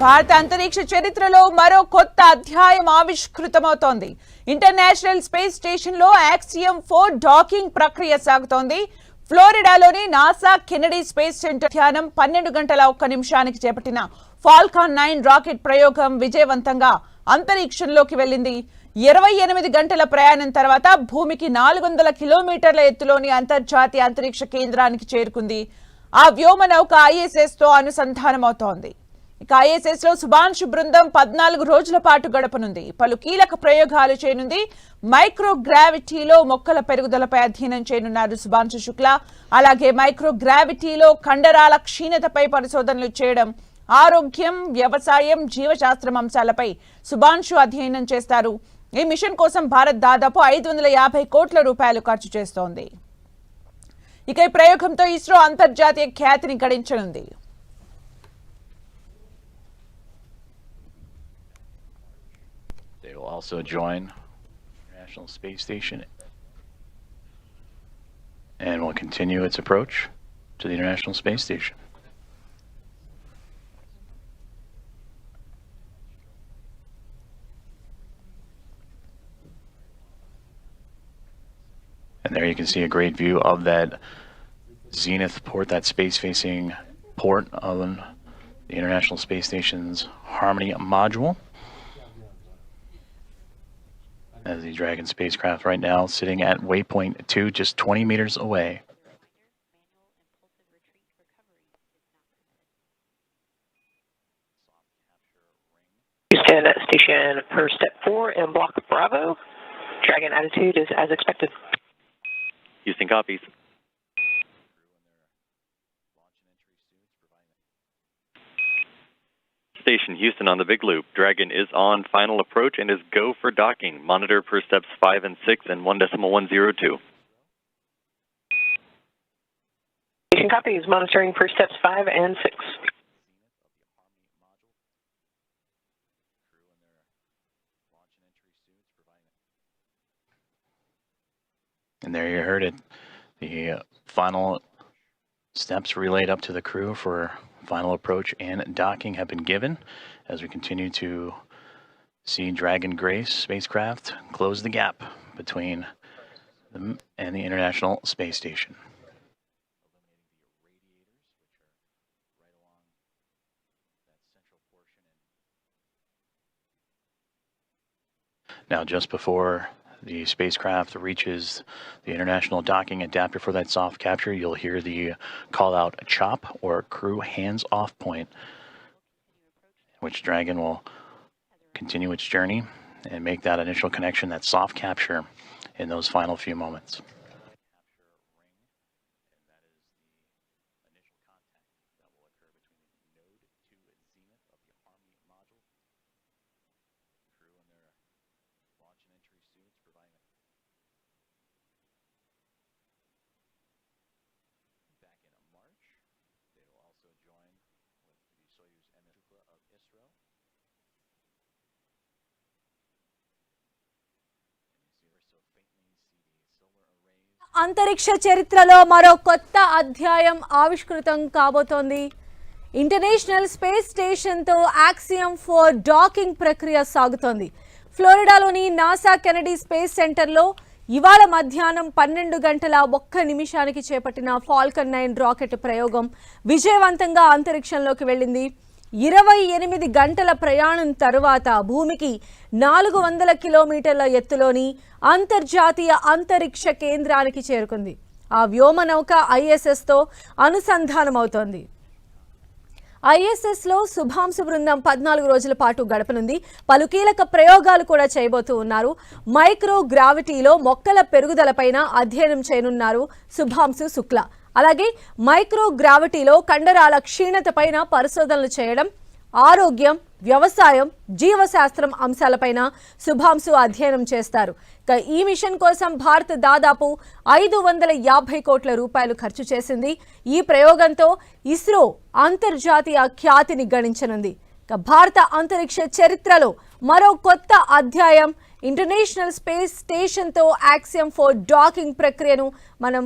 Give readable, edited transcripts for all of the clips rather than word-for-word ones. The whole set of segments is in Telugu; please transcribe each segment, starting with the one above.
భారత అంతరిక్ష చరిత్రలో మరో కొత్త అధ్యాయం ఆవిష్కృతమవుతోంది. ఇంటర్నేషనల్ స్పేస్ స్టేషన్ లో యాక్సియం 4 డాకింగ్ ప్రక్రియ సాగుతోంది. ఫ్లోరిడాలోని నాసా కెనడీ స్పేస్ సెంటర్ ధ్యానం 12 గంటల 1 నిమిషానికి చేపట్టిన ఫాల్కాన్ 9 రాకెట్ ప్రయోగం విజయవంతంగా అంతరిక్షంలోకి వెళ్లింది. 28 గంటల ప్రయాణం తర్వాత భూమికి 400 కిలోమీటర్ల ఎత్తులోని అంతర్జాతీయ అంతరిక్ష కేంద్రానికి చేరుకుంది. ఆ వ్యోమనౌక ఐఎస్ఎస్ తో అనుసంధానమవుతోంది. ఇక ఐఎస్ఎస్ లో శుభాంశు బృందం 14 రోజుల పాటు గడపనుంది. పలు కీలక ప్రయోగాలు చేయనుంది. మైక్రోగ్రావిటీలో మొక్కల పెరుగుదలపై అధ్యయనం చేయనున్నారు శుభాంశు శుక్లా. అలాగే మైక్రోగ్రావిటీలో కండరాల క్షీణతపై పరిశోధనలు చేయడం, ఆరోగ్యం, వ్యవసాయం, జీవశాస్త్రం అంశాలపై శుభాంశు అధ్యయనం చేస్తారు. ఈ మిషన్ కోసం భారత్ దాదాపు 550 కోట్ల రూపాయలు ఖర్చు చేస్తోంది. ఇక ఈ ప్రయోగంతో ఇస్రో అంతర్జాతీయ ఖ్యాతిని గడించనుంది. They will also join International Space Station and will continue its approach to the International Space Station. And there you can see a great view of that Zenith port, that space-facing port of the International Space Station's Harmony module. As the Dragon spacecraft right now sitting at waypoint 2, just 20 meters away. Houston station per step 4 in block Bravo. Dragon attitude is as expected. Houston copies. Station Houston on the big loop. Dragon is on final approach and is go for docking. Monitor per steps 5 and 6 and 1.102. Station copies. Monitoring per steps 5 and 6. And there you heard it. The final steps relayed up to the crew for final approach and docking have been given as we continue to see Dragon Grace spacecraft close the gap between them and the International Space Station. Now, just before the spacecraft reaches the international docking adapter for that soft capture, you'll hear the call out CHOP or crew hands off point, which Dragon will continue its journey and make that initial connection, that soft capture in those final few moments. అంతరిక్ష చరిత్రలో మరో కొత్త అధ్యాయం ఆవిష్కృతం కాబోతోంది. ఇంటర్నేషనల్ స్పేస్ స్టేషన్తో యాక్సియం 4 డాకింగ్ ప్రక్రియ సాగుతోంది. ఫ్లోరిడాలోని నాసా కెనడీ స్పేస్ సెంటర్లో ఇవాళ మధ్యాహ్నం 12 గంటల 1 నిమిషానికి చేపట్టిన ఫాల్కన్ 9 రాకెట్ ప్రయోగం విజయవంతంగా అంతరిక్షంలోకి వెళ్ళింది. 28 గంటల ప్రయాణం తరువాత భూమికి 400 కిలోమీటర్ల ఎత్తులోని అంతర్జాతీయ అంతరిక్ష కేంద్రానికి చేరుకుంది. ఆ వ్యోమనౌక ఐఎస్ఎస్తో అనుసంధానమవుతోంది. ఐఎస్ఎస్లో శుభాంశు బృందం 14 రోజుల పాటు గడపనుంది. పలు కీలక ప్రయోగాలు కూడా చేయబోతూ ఉన్నారు. మైక్రోగ్రావిటీలో మొక్కల పెరుగుదలపైన అధ్యయనం చేయనున్నారు శుభాంశు శుక్లా. అలాగే మైక్రోగ్రావిటీలో కండరాల క్షీణతపైన పరిశోధనలు చేయడం, ఆరోగ్యం, వ్యవసాయం, జీవశాస్త్రం అంశాలపైన శుభాంశు అధ్యయనం చేస్తారు. ఈ మిషన్ కోసం భారత్ దాదాపు 550 కోట్ల రూపాయలు ఖర్చు చేసింది. ఈ ప్రయోగంతో ఇస్రో అంతర్జాతీయ ఖ్యాతిని గణించనుంది. భారత అంతరిక్ష చరిత్రలో మరో కొత్త అధ్యాయం ఇంటర్నేషనల్ స్పేస్ స్టేషన్తో యాక్సియం 4 డాకింగ్ ప్రక్రియను మనం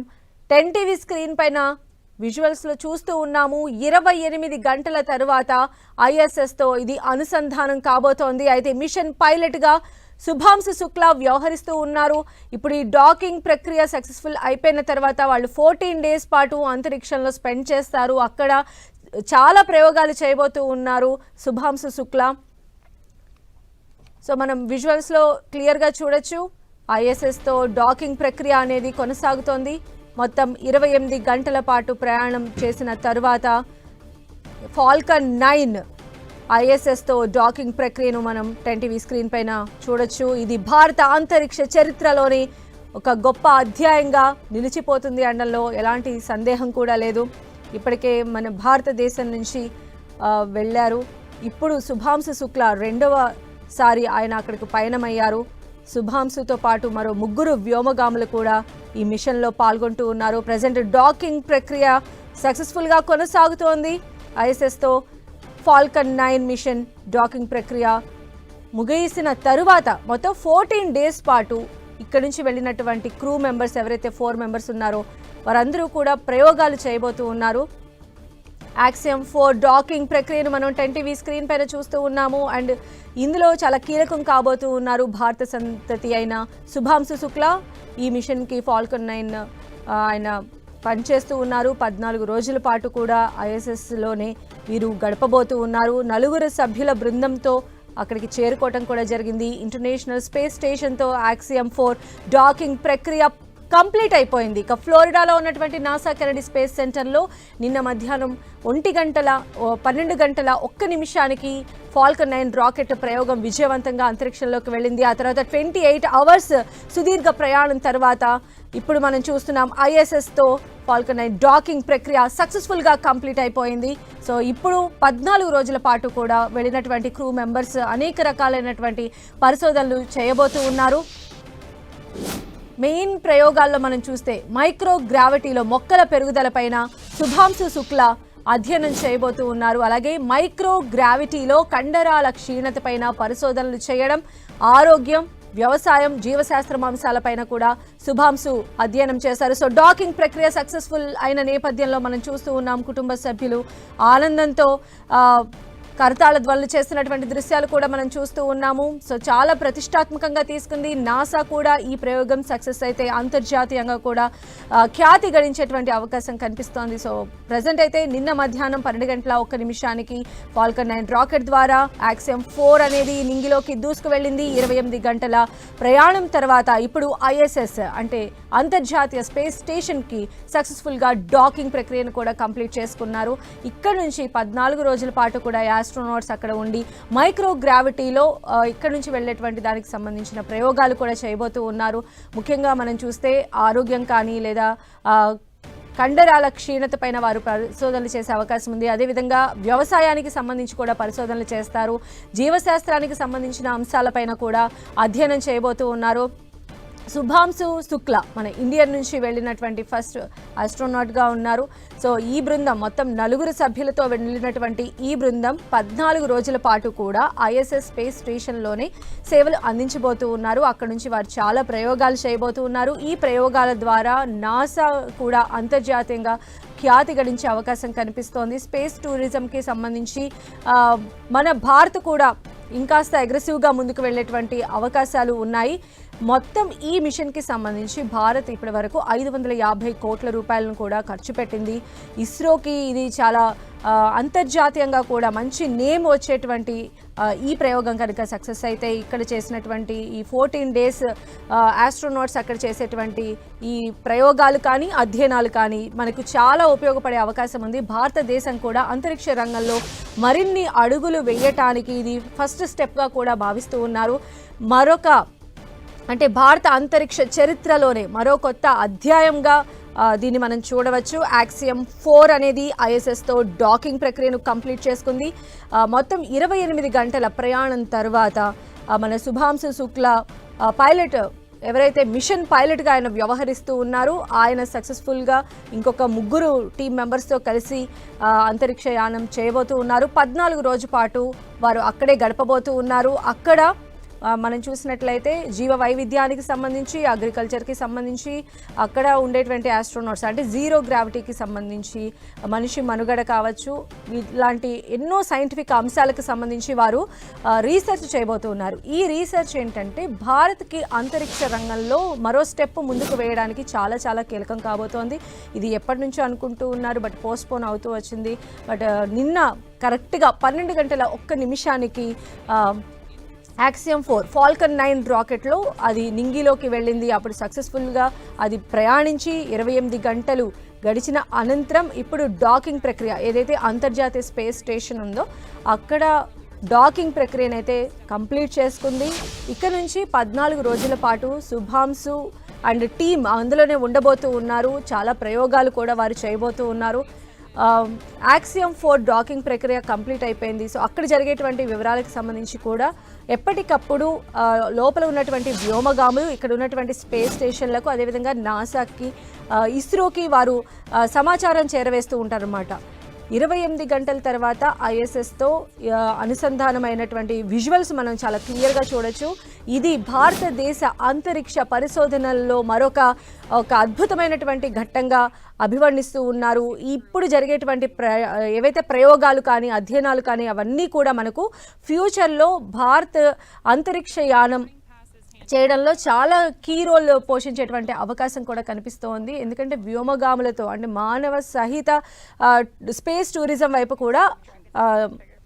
10 టీవీ స్క్రీన్ పైన విజువల్స్లో చూస్తూ ఉన్నాము. 28 గంటల తరువాత ఐఎస్ఎస్తో ఇది అనుసంధానం కాబోతోంది. అయితే మిషన్ పైలట్గా శుభాంశు శుక్లా వ్యవహరిస్తూ ఉన్నారు. ఇప్పుడు ఈ డాకింగ్ ప్రక్రియ సక్సెస్ఫుల్ అయిపోయిన తర్వాత వాళ్ళు 14 డేస్ పాటు అంతరిక్షంలో స్పెండ్ చేస్తారు. అక్కడ చాలా ప్రయోగాలు చేయబోతూ ఉన్నారు శుభాంశు శుక్లా. సో మనం విజువల్స్లో క్లియర్గా చూడొచ్చు. ఐఎస్ఎస్తో డాకింగ్ ప్రక్రియ అనేది కొనసాగుతోంది. మొత్తం 28 గంటల పాటు ప్రయాణం చేసిన తరువాత ఫాల్కన్ 9 ఐఎస్ఎస్తో డాకింగ్ ప్రక్రియను మనం 10 టీవీ స్క్రీన్ పైన చూడొచ్చు. ఇది భారత అంతరిక్ష చరిత్రలోని ఒక గొప్ప అధ్యాయంగా నిలిచిపోతుంది అనడంలో ఎలాంటి సందేహం కూడా లేదు. ఇప్పటికే మన భారతదేశం నుంచి వెళ్ళారు. ఇప్పుడు శుభాంశు శుక్లా రెండవసారి ఆయన అక్కడికి పయనమయ్యారు. శుభాంశుతో పాటు మరో 3 వ్యోమగాములు కూడా ఈ మిషన్లో పాల్గొంటూ ఉన్నారు. ప్రజెంట్ డాకింగ్ ప్రక్రియ సక్సెస్ఫుల్గా కొనసాగుతోంది. ఐఎస్ఎస్తో ఫాల్కన్ 9 మిషన్ డాకింగ్ ప్రక్రియ ముగిసిన తరువాత మొత్తం 14 డేస్ పాటు ఇక్కడి నుంచి వెళ్ళినటువంటి క్రూ మెంబర్స్ ఎవరైతే 4 మెంబర్స్ ఉన్నారో వారందరూ కూడా ప్రయోగాలు చేయబోతూ ఉన్నారు. యాక్సియం 4 డాకింగ్ ప్రక్రియను మనం 10 టీవీ స్క్రీన్ పైన చూస్తూ ఉన్నాము. అండ్ ఇందులో చాలా కీలకం కాబోతూ ఉన్నారు భారత సంతతి అయిన శుభాంశు శుక్లా. ఈ మిషన్కి ఫాల్కన్ 9 ఆయన పనిచేస్తూ ఉన్నారు. 14 రోజుల పాటు కూడా ఐఎస్ఎస్లోనే వీరు గడపబోతూ ఉన్నారు. 4 సభ్యుల బృందంతో అక్కడికి చేరుకోవటం కూడా జరిగింది. ఇంటర్నేషనల్ స్పేస్ స్టేషన్తో యాక్సియం 4 డాకింగ్ ప్రక్రియ కంప్లీట్ అయిపోయింది. ఇక ఫ్లోరిడాలో ఉన్నటువంటి నాసా కెనడీ స్పేస్ సెంటర్లో నిన్న మధ్యాహ్నం 12 గంటల 1 నిమిషానికి ఫాల్కన్ 9 రాకెట్ ప్రయోగం విజయవంతంగా అంతరిక్షంలోకి వెళ్ళింది. ఆ తర్వాత 28 అవర్స్ సుదీర్ఘ ప్రయాణం తర్వాత ఇప్పుడు మనం చూస్తున్నాం ఐఎస్ఎస్తో ఫాల్కన్ 9 డాకింగ్ ప్రక్రియ సక్సెస్ఫుల్గా కంప్లీట్ అయిపోయింది. సో ఇప్పుడు 14 రోజుల పాటు కూడా వెళ్ళినటువంటి క్రూ మెంబర్స్ అనేక రకాలైనటువంటి పరిశోధనలు చేయబోతూ ఉన్నారు. మెయిన్ ప్రయోగాల్లో మనం చూస్తే మైక్రో గ్రావిటీలో మొక్కల పెరుగుదలపైన శుభాంశు శుక్లా అధ్యయనం చేయబోతూ ఉన్నారు. అలాగే మైక్రో గ్రావిటీలో కండరాల క్షీణతపైన పరిశోధనలు చేయడం, ఆరోగ్యం, వ్యవసాయం, జీవశాస్త్రం అంశాలపైన కూడా శుభాంశు అధ్యయనం చేశారు. సో డాకింగ్ ప్రక్రియ సక్సెస్ఫుల్ అయిన నేపథ్యంలో మనం చూస్తూ ఉన్నాం కుటుంబ సభ్యులు ఆనందంతో కరతాళ ధ్వనులు చేస్తున్నటువంటి దృశ్యాలు కూడా మనం చూస్తూ ఉన్నాము. సో చాలా ప్రతిష్టాత్మకంగా తీసుకుంది నాసా కూడా. ఈ ప్రయోగం సక్సెస్ అయితే అంతర్జాతీయంగా కూడా ఖ్యాతి గడించేటువంటి అవకాశం కనిపిస్తోంది. సో ప్రజెంట్ అయితే నిన్న మధ్యాహ్నం 12 గంటల 1 నిమిషానికి ఫాల్కన్ 9 రాకెట్ ద్వారా యాక్సియం 4 అనేది నింగిలోకి దూసుకు వెళ్ళింది. 28 గంటల ప్రయాణం తర్వాత ఇప్పుడు ఐఎస్ఎస్ అంటే అంతర్జాతీయ స్పేస్ స్టేషన్కి సక్సెస్ఫుల్గా డాకింగ్ ప్రక్రియను కూడా కంప్లీట్ చేసుకున్నారు. ఇక్కడ నుంచి 14 రోజుల పాటు కూడా ఆస్ట్రోనాట్స్ అక్కడ ఉండి మైక్రో గ్రావిటీలో ఇక్కడ నుంచి వెళ్ళేటువంటి దానికి సంబంధించిన ప్రయోగాలు కూడా చేయబోతూ ఉన్నారు. ముఖ్యంగా మనం చూస్తే ఆరోగ్యం కానీ లేదా కండరాల క్షీణత పైన వారు పరిశోధనలు చేసే అవకాశం ఉంది. అదేవిధంగా వ్యవసాయానికి సంబంధించి కూడా పరిశోధనలు చేస్తారు. జీవశాస్త్రానికి సంబంధించిన అంశాలపైన కూడా అధ్యయనం చేయబోతూ ఉన్నారు. శుభాంశు శుక్లా మన ఇండియా నుంచి వెళ్ళినటువంటి ఫస్ట్ ఆస్ట్రోనాట్గా ఉన్నారు. సో ఈ బృందం మొత్తం 4 సభ్యులతో వెళ్ళినటువంటి ఈ బృందం 14 రోజుల పాటు కూడా ఐఎస్ఎస్ స్పేస్ స్టేషన్లోనే సేవలు అందించబోతూ ఉన్నారు. అక్కడ నుంచి వారు చాలా ప్రయోగాలు చేయబోతూ ఉన్నారు. ఈ ప్రయోగాల ద్వారా నాసా కూడా అంతర్జాతీయంగా ఖ్యాతి గడించే అవకాశం కనిపిస్తోంది. స్పేస్ టూరిజంకి సంబంధించి మన భారత్ కూడా ఇంకాస్త అగ్రెసివ్గా ముందుకు వెళ్ళేటువంటి అవకాశాలు ఉన్నాయి. మొత్తం ఈ మిషన్కి సంబంధించి భారత్ ఇప్పటి వరకు 550 కోట్ల రూపాయలను కూడా ఖర్చు పెట్టింది. ఇస్రోకి ఇది చాలా అంతర్జాతీయంగా కూడా మంచి నేమ్ వచ్చేటువంటి ఈ ప్రయోగం కనుక సక్సెస్ అయితే ఇక్కడ చేసినటువంటి ఈ 14 డేస్ ఆస్ట్రోనాట్స్ అక్కడ చేసేటువంటి ఈ ప్రయోగాలు కానీ అధ్యయనాలు కానీ మనకు చాలా ఉపయోగపడే అవకాశం ఉంది. భారతదేశం కూడా అంతరిక్ష రంగంలో మరిన్ని అడుగులు వేయటానికి ఇది ఫస్ట్ స్టెప్గా కూడా భావిస్తూ ఉన్నారు. అంటే భారత అంతరిక్ష చరిత్రలోనే మరో కొత్త అధ్యాయంగా దీన్ని మనం చూడవచ్చు. యాక్సియం 4 అనేది ఐఎస్ఎస్తో డాకింగ్ ప్రక్రియను కంప్లీట్ చేసుకుంది. మొత్తం 28 గంటల ప్రయాణం తర్వాత మన శుభాంశు శుక్లా పైలట్ ఎవరైతే మిషన్ పైలట్గా ఆయన వ్యవహరిస్తూ ఉన్నారో ఆయన సక్సెస్ఫుల్గా ఇంకొక 3 టీం మెంబర్స్తో కలిసి అంతరిక్ష యానం చేయబోతూ ఉన్నారు. 14 రోజుల పాటు వారు అక్కడే గడపబోతూ ఉన్నారు. అక్కడ మనం చూసినట్లయితే జీవ వైవిధ్యానికి సంబంధించి, అగ్రికల్చర్కి సంబంధించి, అక్కడ ఉండేటువంటి ఆస్ట్రోనాట్స్ అంటే జీరో గ్రావిటీకి సంబంధించి, మనిషి మనుగడ కావచ్చు, ఇలాంటి ఎన్నో సైంటిఫిక్ అంశాలకు సంబంధించి వారు రీసెర్చ్ చేయబోతున్నారు. ఈ రీసెర్చ్ ఏంటంటే భారత్కి అంతరిక్ష రంగంలో మరో స్టెప్ ముందుకు వేయడానికి చాలా చాలా కీలకం కాబోతోంది. ఇది ఎప్పటి నుంచో అనుకుంటూ ఉన్నారు, బట్ పోస్ట్పోన్ అవుతూ వచ్చింది. బట్ నిన్న కరెక్ట్గా 12 గంటల 1 నిమిషానికి యాక్సియం 4 ఫాల్కన్ 9 రాకెట్లో అది నింగిలోకి వెళ్ళింది. అప్పుడు సక్సెస్ఫుల్గా అది ప్రయాణించి 28 గంటలు గడిచిన అనంతరం ఇప్పుడు డాకింగ్ ప్రక్రియ ఏదైతే అంతర్జాతీయ స్పేస్ స్టేషన్ ఉందో అక్కడ డాకింగ్ ప్రక్రియనైతే కంప్లీట్ చేసుకుంది. ఇక్కడ నుంచి 14 రోజుల పాటు శుభాంశు అండ్ టీమ్ అందులోనే ఉండబోతూ ఉన్నారు. చాలా ప్రయోగాలు కూడా వారు చేయబోతూ ఉన్నారు. యాక్సియం 4 డాకింగ్ ప్రక్రియ కంప్లీట్ అయిపోయింది. సో అక్కడ జరిగేటువంటి వివరాలకు సంబంధించి కూడా ఎప్పటికప్పుడు లోపల ఉన్నటువంటి వ్యోమగాములు, ఇక్కడ ఉన్నటువంటి స్పేస్ స్టేషన్లకు, అదేవిధంగా నాసాకి, ఇస్రోకి వారు సమాచారం చేరవేస్తూ ఉంటారన్నమాట. 28 గంటల తర్వాత ఐఎస్ఎస్తో అనుసంధానమైనటువంటి విజువల్స్ మనం చాలా క్లియర్గా చూడొచ్చు. ఇది భారతదేశ అంతరిక్ష పరిశోధనల్లో మరొక అద్భుతమైనటువంటి ఘట్టంగా అభివర్ణిస్తూ ఉన్నారు. ఇప్పుడు జరిగేటువంటి ఏవైతే ప్రయోగాలు కానీ, అధ్యయనాలు కానీ అవన్నీ కూడా మనకు ఫ్యూచర్లో భారత్ అంతరిక్ష యానం చేయడంలో చాలా కీ రోల్ పోషించేటువంటి అవకాశం కూడా కనిపిస్తోంది. ఎందుకంటే వ్యోమగాములతో అంటే మానవ సహిత స్పేస్ టూరిజం వైపు కూడా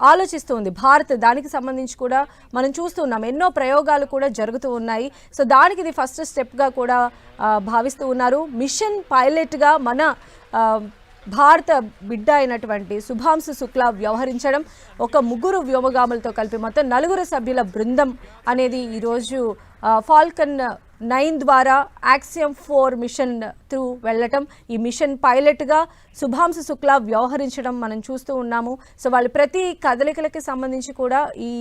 ఆలోచిస్తుంది భారత్. దానికి సంబంధించి కూడా మనం చూస్తున్నాం, ఎన్నో ప్రయోగాలు కూడా జరుగుతూ ఉన్నాయి. సో దానికి ఇది ఫస్ట్ స్టెప్గా కూడా భావిస్తూ ఉన్నారు. మిషన్ పైలట్గా మన భారత బిడ్డ అయినటువంటి శుభాంశు శుక్లా వ్యవహరించడం, ఒక 3 వ్యోమగాములతో కలిపి మొత్తం 4 సభ్యుల బృందం అనేది ఈరోజు ఫాల్కన్ 9 ద్వారా యాక్సియం 4 మిషన్ త్రూ వెళ్ళటం, ఈ మిషన్ పైలట్గా శుభాంశు శుక్లా వ్యవహరించడం మనం చూస్తూ ఉన్నాము. సో వాళ్ళు ప్రతి కదలికలకి సంబంధించి కూడా ఈ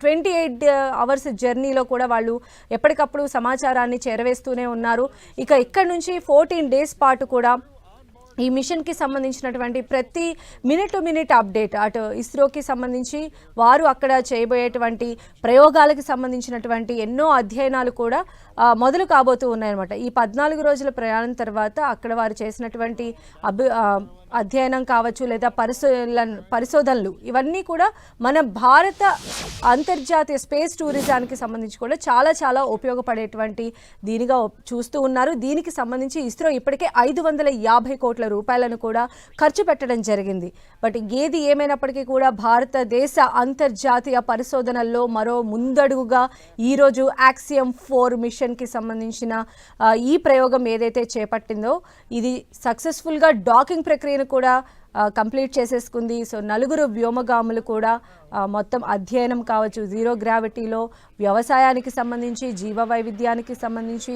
28 అవర్స్ జర్నీలో కూడా వాళ్ళు ఎప్పటికప్పుడు సమాచారాన్ని చేరవేస్తూనే ఉన్నారు. ఇక ఇక్కడ నుంచి 14 డేస్ పాటు కూడా ఈ మిషన్కి సంబంధించినటువంటి ప్రతి మినిట్ టు మినిట్ అప్డేట్, అటు ఇస్రోకి సంబంధించి వారు అక్కడ చేయబోయేటువంటి ప్రయోగాలకు సంబంధించినటువంటి ఎన్నో అధ్యయనాలు కూడా మొదలు కాబోతూ ఉన్నాయన్నమాట. ఈ 14 రోజుల ప్రయాణం తర్వాత అక్కడ వారు చేసినటువంటి అధ్యయనం కావచ్చు, లేదా పరిశోధనలు, ఇవన్నీ కూడా మన భారత అంతర్జాతీయ స్పేస్ టూరిజానికి సంబంధించి కూడా చాలా చాలా ఉపయోగపడేటువంటి దీనిగా చూస్తూ ఉన్నారు. దీనికి సంబంధించి ఇస్రో ఇప్పటికే 550 కోట్ల రూపాయలను కూడా ఖర్చు పెట్టడం జరిగింది. బట్ ఏది ఏమైనప్పటికీ కూడా భారతదేశ అంతర్జాతీయ పరిశోధనల్లో మరో ముందడుగుగా ఈరోజు యాక్సియం 4 మిషన్కి సంబంధించిన ఈ ప్రయోగం ఏదైతే చేపట్టిందో ఇది సక్సెస్ఫుల్గా డాకింగ్ ప్రక్రియను కూడా కంప్లీట్ చేసేసుకుంది. సో 4 వ్యోమగాములు కూడా మొత్తం అధ్యయనం కావచ్చు, జీరో గ్రావిటీలో వ్యవసాయానికి సంబంధించి, జీవ వైవిధ్యానికి సంబంధించి,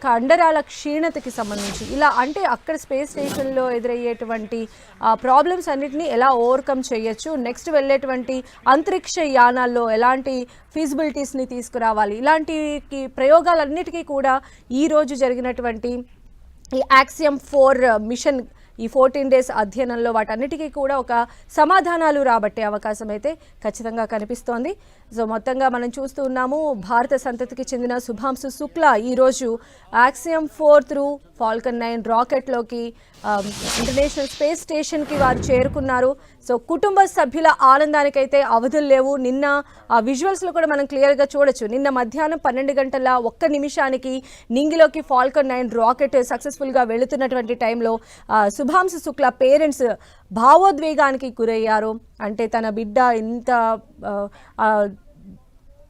కండరాల క్షీణతకి సంబంధించి, ఇలా అంటే అక్కడ స్పేస్ స్టేషన్లో ఎదురయ్యేటువంటి ప్రాబ్లమ్స్ అన్నిటినీ ఎలా ఓవర్కమ్ చేయొచ్చు, నెక్స్ట్ వెళ్ళేటువంటి అంతరిక్ష యానాల్లో ఎలాంటి ఫీజిబిలిటీస్ని తీసుకురావాలి, ఇలాంటి ప్రయోగాలన్నిటికీ కూడా ఈరోజు జరిగినటువంటి ఈ యాక్సియం 4 మిషన్ ఈ 14 డేస్ అధ్యయనంలో వాటన్నిటికీ కూడా ఒక సమాధానాలు రాబట్టే అవకాశం అయితే ఖచ్చితంగా కనిపిస్తోంది. సో మొత్తంగా మనం చూస్తూ ఉన్నాము, భారత సంతతికి చెందిన శుభాంశు శుక్లా ఈరోజు యాక్సియం 4 త్రూ ఫాల్కన్ 9 రాకెట్లోకి ఇంటర్నేషనల్ స్పేస్ స్టేషన్కి వారు చేరుకున్నారు. సో కుటుంబ సభ్యుల ఆనందానికైతే అవధులు లేవు. నిన్న ఆ విజువల్స్లో కూడా మనం క్లియర్గా చూడొచ్చు. నిన్న మధ్యాహ్నం 12 గంటల 1 నిమిషానికి నింగిలోకి ఫాల్కన్ 9 రాకెట్ సక్సెస్ఫుల్గా వెళుతున్నటువంటి టైంలో శుభాంశు శుక్లా పేరెంట్స్ భావోద్వేగానికి గురయ్యారు. అంటే తన బిడ్డ ఇంత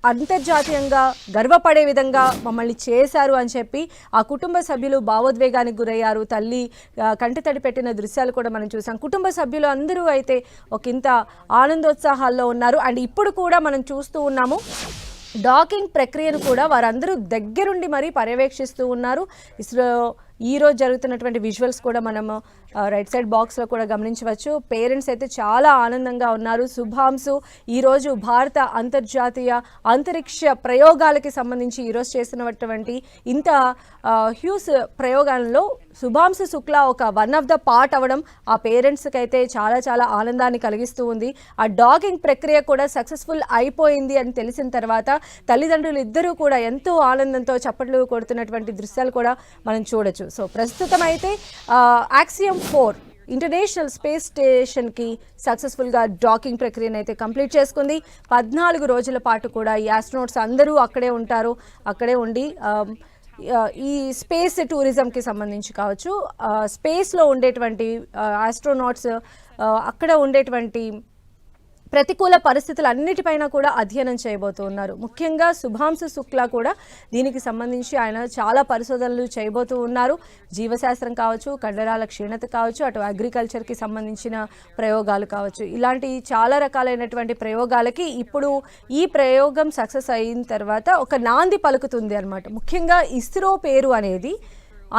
అంతర్జాతీయంగా గర్వపడే విధంగా మమ్మల్ని చేశారు అని చెప్పి ఆ కుటుంబ సభ్యులు భావోద్వేగానికి గురయ్యారు. తల్లి కంటితడి పెట్టిన దృశ్యాలు కూడా మనం చూసాం. కుటుంబ సభ్యులు అందరూ అయితే ఒకంత ఆనందోత్సాహాల్లో ఉన్నారు. అండ్ ఇప్పుడు కూడా మనం చూస్తూ ఉన్నాము, డాకింగ్ ప్రక్రియను కూడా వారందరూ దగ్గరుండి మరీ పర్యవేక్షిస్తూ ఉన్నారు. ఇస్రో ఈ రోజు జరుగుతున్నటువంటి విజువల్స్ కూడా మనము రైట్ సైడ్ బాక్స్లో కూడా గమనించవచ్చు. పేరెంట్స్ అయితే చాలా ఆనందంగా ఉన్నారు. శుభాంశు ఈరోజు భారత అంతర్జాతీయ అంతరిక్ష ప్రయోగాలకి సంబంధించి ఈరోజు చేసినటువంటి ఇంత హ్యూజ్ ప్రయోగాలలో శుభాంశు శుక్లా ఒక వన్ ఆఫ్ ద పార్ట్ అవ్వడం ఆ పేరెంట్స్కి అయితే చాలా చాలా ఆనందాన్ని కలిగిస్తూ ఉంది. ఆ డాకింగ్ ప్రక్రియ కూడా సక్సెస్ఫుల్ అయిపోయింది అని తెలిసిన తర్వాత తల్లిదండ్రులు ఇద్దరూ కూడా ఎంతో ఆనందంతో చప్పట్లు కొడుతున్నటువంటి దృశ్యాలు కూడా మనం చూడొచ్చు. సో ప్రస్తుతం అయితే యాక్సియం 4 ఇంటర్నేషనల్ స్పేస్ స్టేషన్కి సక్సెస్ఫుల్గా డాకింగ్ ప్రక్రియను అయితే కంప్లీట్ చేసుకుంది. 14 రోజుల పాటు కూడా ఈ ఆస్ట్రోనాట్స్ అందరూ అక్కడే ఉంటారు. అక్కడే ఉండి ఈ స్పేస్ టూరిజంకి సంబంధించి కావచ్చు, స్పేస్లో ఉండేటువంటి ఆస్ట్రోనాట్స్ అక్కడ ఉండేటువంటి ప్రతికూల పరిస్థితులు అన్నిటిపైన కూడా అధ్యయనం చేయబోతున్నారు. ముఖ్యంగా శుభాంశు శుక్లా కూడా దీనికి సంబంధించి ఆయన చాలా పరిశోధనలు చేయబోతూ ఉన్నారు. జీవశాస్త్రం కావచ్చు, కండరాల క్షీణత కావచ్చు, అటు అగ్రికల్చర్కి సంబంధించిన ప్రయోగాలు కావచ్చు, ఇలాంటి చాలా రకాలైనటువంటి ప్రయోగాలకి ఇప్పుడు ఈ ప్రయోగం సక్సెస్ అయిన తర్వాత ఒక నాంది పలుకుతుంది అన్నమాట. ముఖ్యంగా ఇస్రో పేరు అనేది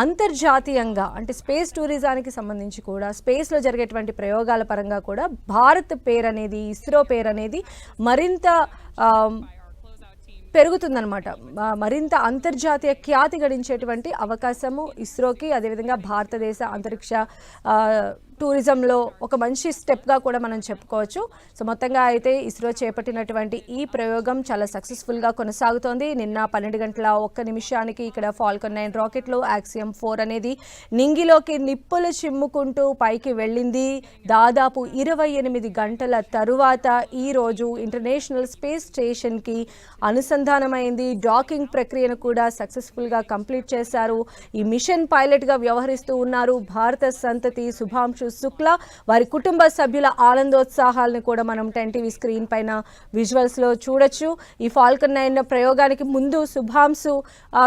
అంతర్జాతీయంగా అంటే స్పేస్ టూరిజానికి సంబంధించి కూడా స్పేస్లో జరిగేటువంటి ప్రయోగాల పరంగా కూడా భారత్ పేరు అనేది, ఇస్రో పేరు అనేది మరింత పెరుగుతుందన్నమాట. మరింత అంతర్జాతీయ ఖ్యాతి గడించేటువంటి అవకాశము ఇస్రోకి, అదేవిధంగా భారతదేశ అంతరిక్ష టూరిజంలో ఒక మంచి స్టెప్గా కూడా మనం చెప్పుకోవచ్చు. సో మొత్తంగా అయితే ఇస్రో చేపట్టినటువంటి ఈ ప్రయోగం చాలా సక్సెస్ఫుల్గా కొనసాగుతోంది. నిన్న 12:01 ఇక్కడ ఫాల్కన్ 9 రాకెట్లో యాక్సియం 4 అనేది నింగిలోకి నిప్పులు చిమ్ముకుంటూ పైకి వెళ్ళింది. దాదాపు 28 గంటల తరువాత ఈరోజు ఇంటర్నేషనల్ స్పేస్ స్టేషన్కి అనుసంధానమైంది. డాకింగ్ ప్రక్రియను కూడా సక్సెస్ఫుల్గా కంప్లీట్ చేశారు. ఈ మిషన్ పైలట్గా వ్యవహరిస్తూ ఉన్నారు భారత సంతతి శుభాంశు శుక్లా. వారి కుటుంబ సభ్యుల ఆనందోత్సాహాలను కూడా మనం 10 టీవీ స్క్రీన్ పైన విజువల్స్లో చూడొచ్చు. ఈ ఫాల్కన్ 9 ప్రయోగానికి ముందు శుభాంశు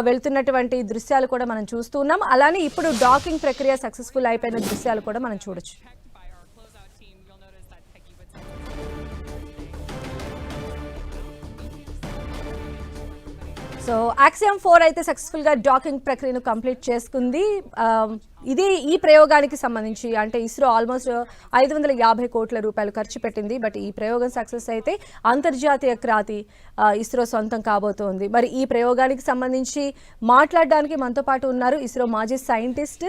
వెళ్తున్నటువంటి దృశ్యాలు కూడా మనం చూస్తూ ఉన్నాం. అలానే ఇప్పుడు డాకింగ్ ప్రక్రియ సక్సెస్ఫుల్ అయిపోయిన దృశ్యాలు కూడా మనం చూడొచ్చు. సో యాక్సియం 4 అయితే సక్సెస్ఫుల్గా డాకింగ్ ప్రక్రియను కంప్లీట్ చేసుకుంది. ఇది ఈ ప్రయోగానికి సంబంధించి అంటే ఇస్రో ఆల్మోస్ట్ 550 కోట్ల రూపాయలు ఖర్చు పెట్టింది. బట్ ఈ ప్రయోగం సక్సెస్ అయితే అంతర్జాతీయ ఖ్యాతి ఇస్రో సొంతం కాబోతోంది. మరి ఈ ప్రయోగానికి సంబంధించి మాట్లాడడానికి మనతో పాటు ఉన్నారు ఇస్రో మాజీ సైంటిస్ట్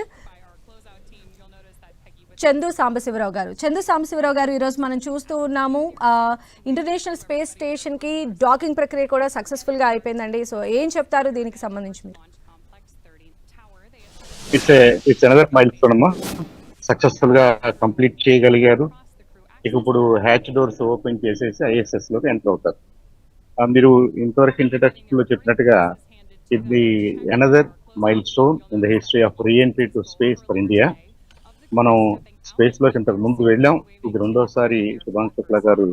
చందు సాంబశివరావు గారు. చందు సాంబశివరావు గారు, ఈరోజు మనం చూస్తూ ఉన్నాము ఇంటర్నేషనల్ స్పేస్ స్టేషన్కి డాకింగ్ ప్రక్రియ కూడా సక్సెస్ఫుల్గా అయిపోయిందండి. సో ఏం చెప్తారు దీనికి సంబంధించి మీరు? ఇట్స్ అనదర్ మైల్ స్టోన్ అమ్మా. సక్సెస్ఫుల్ గా కంప్లీట్ చేయగలిగారు. ఇప్పుడు హ్యాచ్ డోర్స్ ఓపెన్ చేసేసి ఐఎస్ఎస్ లోకి ఎంటర్ అవుతారు. మీరు ఇంతవరకు ఇంట్రడక్షన్ లో చెప్పినట్టుగా ఇది another mile stone in the history of reentry to space for India. మనం స్పేస్ లోకి ఇంతకు ముందు వెళ్ళాం. ఇది రెండోసారి శుభాంశు శుక్లా గారు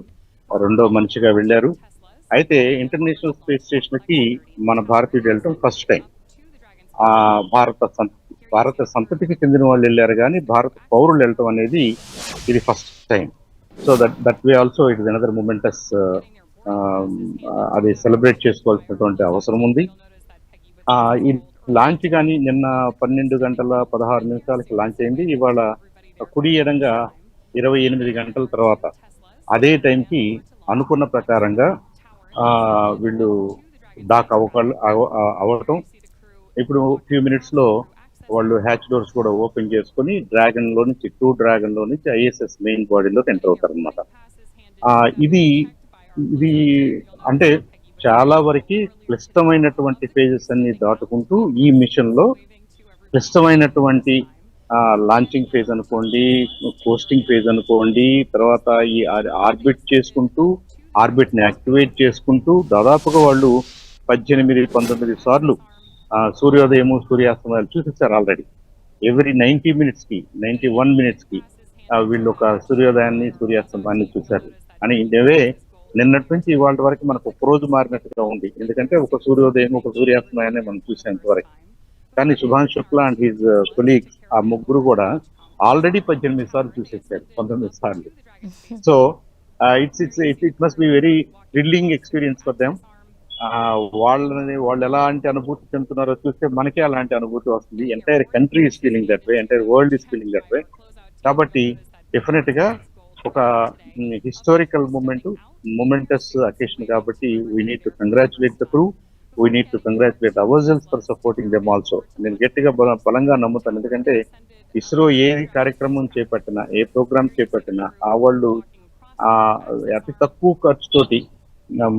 రెండో మనిషిగా వెళ్ళారు. అయితే ఇంటర్నేషనల్ స్పేస్ స్టేషన్ కి మన భారతీయులు వెళ్ళటం ఫస్ట్ టైం. భారత సంతతికి చెందిన వాళ్ళు వెళ్ళారు, కానీ భారత పౌరులు వెళ్ళటం అనేది ఇది first time. So that way also it is another momentous. అది సెలబ్రేట్ చేసుకోవాల్సినటువంటి అవసరం ఉంది. ఈ లాంచ్ కానీ నిన్న 12:16 లాంచ్ అయింది. ఇవాళ కుడి ఎడంగా 28 గంటల తర్వాత అదే టైంకి అనుకున్న ప్రకారంగా వీళ్ళు డాక్ అవ్వటం. ఇప్పుడు ఫ్యూ మినిట్స్ లో వాళ్ళు హ్యాచ్ డోర్స్ కూడా ఓపెన్ చేసుకుని డ్రాగన్ లో నుంచి ఐఎస్ఎస్ మెయిన్ బాడీలోకి ఎంటర్ అవుతారు అనమాట. ఇది అంటే చాలా వరకు క్లిష్టమైనటువంటి ఫేజెస్ అన్ని దాటుకుంటూ ఈ మిషన్ లో క్లిష్టమైనటువంటి లాంచింగ్ ఫేజ్ అనుకోండి, కోస్టింగ్ ఫేజ్ అనుకోండి, తర్వాత ఈ ఆర్బిట్ ని యాక్టివేట్ చేసుకుంటూ దాదాపుగా వాళ్ళు 18-19 సార్లు సూర్యోదయము సూర్యాస్తమయాలు చూసేస్తారు ఆల్రెడీ. ఎవ్రీ 91 మినిట్స్ కి వీళ్ళు ఒక సూర్యోదయాన్ని సూర్యాస్తమాన్ని చూశారు. అని ఇవే నిన్నటి నుంచి ఇవాళ వరకు మనకు ఒక రోజు మారినట్టుగా ఉంది. ఎందుకంటే ఒక సూర్యోదయం ఒక సూర్యాస్తమయాన్ని మనం చూసేంత వరకు. కానీ Shubhanshu Shukla and his colleagues ఆ ముగ్గురు కూడా ఆల్రెడీ 18 సార్లు చూసేసారు, 19 సార్లు. So it must be very thrilling experience for them. వాళ్ళు ఎలాంటి అనుభూతి చెందుతున్నారో చూస్తే మనకే అలాంటి అనుభూతి వస్తుంది. Entire country is feeling that way, entire world is feeling that way. కాబట్టి డెఫినెట్ గా ఒక హిస్టారికల్ మొమెంటస్ అకేషన్ కాబట్టి we need to congratulate the crew, we need to congratulate hour cells for supporting them also. నేను గట్టిగా బలంగా నమ్ముతాను, ఎందుకంటే ఇస్రో ఏ కార్యక్రమం చేపట్టినా, ఏ ప్రోగ్రామ్ చేపట్టినా వాళ్ళు అతి తక్కువ ఖర్చుతోటి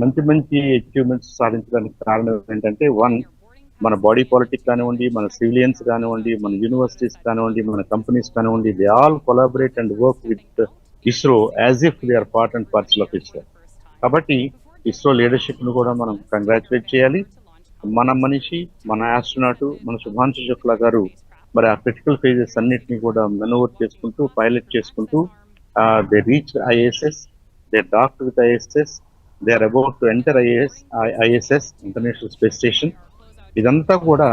మంచి మంచి అచీవ్మెంట్స్ సాధించడానికి కారణం ఏంటంటే, మన బాడీ పాలిటిక్స్ కానివ్వండి, మన సివిలియన్స్ కానివ్వండి, మన యూనివర్సిటీస్ కానివ్వండి, మన కంపెనీస్ కానివ్వండి, they all collaborate and work with ISRO as if they are part and parcel of ISRO. కాబట్టి ఇస్రో లీడర్షిప్ ను కూడా మనం కంగ్రాచులేట్ చేయాలి. మన మనిషి, మన ఆస్ట్రోనాట్, మన శుభాంశు శుక్లా గారు మరి ఆ క్రిటికల్ ఫేజెస్ అన్నిటిని కూడా మెనూవర్ చేసుకుంటూ, పైలట్ చేసుకుంటూ they reach ISS, they docked with ISS, they are about to enter ISS international space station. ఇదంతా కూడా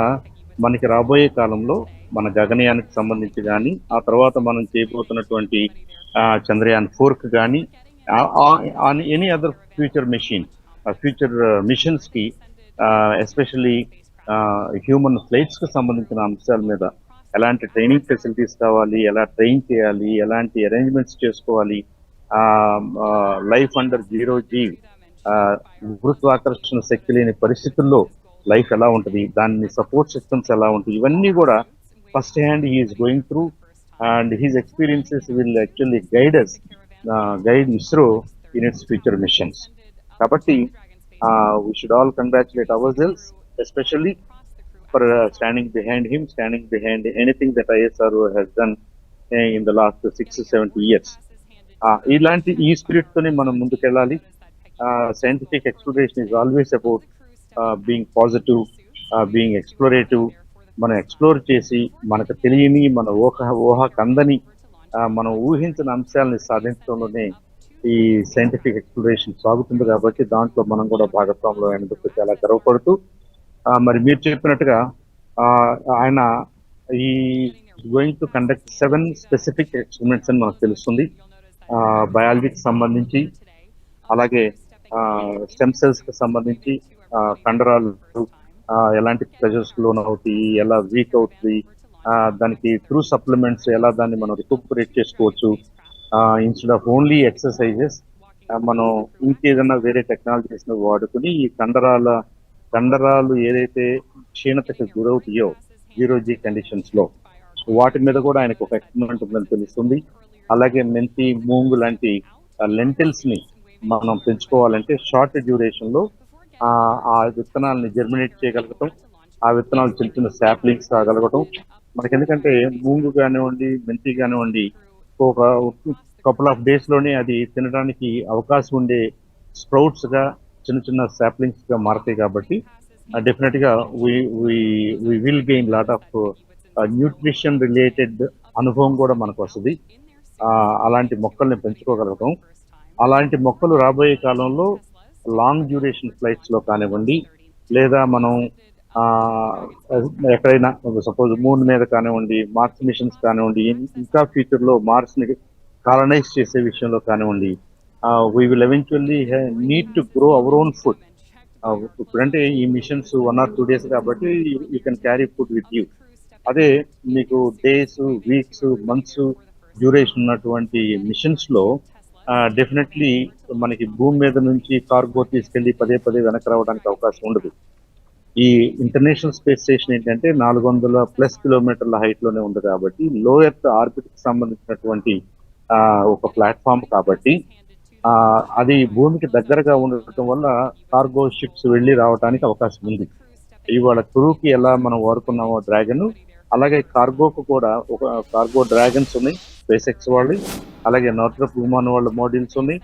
మనకి రాబోయే కాలంలో మన గగనయానికి సంబంధించి కానీ, ఆ తర్వాత మనం చేయబోతున్నటువంటి చంద్రయాన్ 4కి కానీ, ఎనీ అదర్ ఫ్యూచర్ మిషన్స్ కి, ఎస్పెషల్లీ హ్యూమన్ ఫ్లైట్స్ కి సంబంధించిన అంశాల మీద ఎలాంటి ట్రైనింగ్ ఫెసిలిటీస్ కావాలి, ఎలా ట్రైన్ చేయాలి, ఎలాంటి అరేంజ్మెంట్స్ చేసుకోవాలి, లైఫ్ అండర్ 0G, గురుత్వాకర్షణ శక్తి లేని పరిస్థితుల్లో లైఫ్ ఎలా ఉంటుంది, దాని సపోర్ట్ సిస్టమ్స్ ఎలా ఉంటాయి, ఇవన్నీ కూడా first hand he's going through and his experiences will actually guide ISRO in its future missions. కాబట్టి we should all congratulate ourselves, especially for standing behind him, standing behind anything that ISRO has done in the last 60-70 years. ఇలాంటి ఈ స్పిరిట్ తోనే మనం ముందుకెళ్ళాలి. Scientific exploration is always about being positive, being explorative. మనం ఎక్స్ప్లోర్ చేసి మనకు తెలియని, మన ఊహకందని, మనం ఊహించిన అంశాలని సాధించడంలోనే ఈ సైంటిఫిక్ ఎక్స్ప్లోరేషన్ సాగుతుంది. కాబట్టి దాంట్లో మనం కూడా భాగస్వాములు అయినందుకు చాలా గర్వపడుతూ, మరి మీరు చెప్పినట్టుగా ఆయన ఈ going to conduct 7 specific experiments అని మనకు తెలుస్తుంది. బయాలజీకి సంబంధించి, అలాగే స్టెమ్ సెల్స్ కి సంబంధించి, కండరాలు ఎలాంటి ప్రెషర్స్ లోన్ అవుతాయి, ఎలా వీక్ అవుతుంది, దానికి త్రూ సప్లిమెంట్స్ ఎలా దాన్ని మనం రికూపరేట్ చేసుకోవచ్చు, ఇన్స్టెడ్ ఆఫ్ ఓన్లీ ఎక్సర్సైజెస్ మనం ఇంకేదన్నా వేరే టెక్నాలజీస్ ను వాడుకుని ఈ కండరాలు ఏదైతే క్షీణతకు గురవుతాయో 0G కండిషన్స్ లో, వాటి మీద కూడా ఆయనకు ఒక ఎక్స్పెరిమెంట్ ఉందని తెలుస్తుంది. అలాగే మెంతి, మూంగు లాంటి లెంటిల్స్ ని మనం పెంచుకోవాలంటే షార్ట్ డ్యూరేషన్ లో ఆ విత్తనాలని జర్మినేట్ చేయగలగటం, ఆ విత్తనాలు చిన్న చిన్న శాప్లింగ్స్ కాగలగటం మనకి. ఎందుకంటే మూంగు కానివ్వండి, మెంతి కానివ్వండి, ఒక కపుల్ ఆఫ్ డేస్ లోనే అది తినడానికి అవకాశం ఉండే స్ప్రౌట్స్ గా, చిన్న చిన్న శాప్లింగ్స్ గా మారుతాయి. కాబట్టి డెఫినెట్ గా we will gain lot of nutrition related అనుభవం కూడా మనకు వస్తుంది. అలాంటి మొక్కల్ని పెంచుకోగలగటం, అలాంటి మొక్కలు రాబోయే కాలంలో లాంగ్ డ్యూరేషన్ ఫ్లైట్స్ లో కానివ్వండి, లేదా మనం ఎక్కడైనా సపోజ్ మూన్ మీద కానివ్వండి, మార్స్ మిషన్స్ కానివ్వండి, ఇంకా ఫ్యూచర్ లో మార్స్ ని కాలనైజ్ చేసే విషయంలో కానివ్వండి, we will eventually need to grow our own food. ఇప్పుడంటే ఈ మిషన్స్ 1 or 2 days కాబట్టి you can carry food with you. అదే మీకు డేస్, వీక్స్, మంత్స్ డ్యూరేషన్ ఉన్నటువంటి మిషన్స్ లో డెఫినెట్లీ మనకి భూమి మీద నుంచి కార్గో తీసుకెళ్లి పదే వెనక్కి రావడానికి అవకాశం ఉండదు. ఈ ఇంటర్నేషనల్ స్పేస్ స్టేషన్ ఏంటంటే 400+ కిలోమీటర్ల హైట్ లోనే ఉంది కాబట్టి, లో ఎర్త్ ఆర్బిట్ కి సంబంధించినటువంటి ఒక ప్లాట్ఫామ్ కాబట్టి అది భూమికి దగ్గరగా ఉండటం వల్ల కార్గో షిప్స్ వెళ్ళి రావడానికి అవకాశం ఉంది. ఇవాళ క్రూకి ఎలా మనం వాడుకున్నామో డ్రాగన్, అలాగే కార్గోకు కూడా ఒక కార్గో డ్రాగన్స్ ఉన్నాయి స్పేస్ ఎక్స్ వాళ్ళు, అలాగే నార్త్రప్ విమానం వాళ్ళ మోడ్యూల్స్ ఉన్నాయి.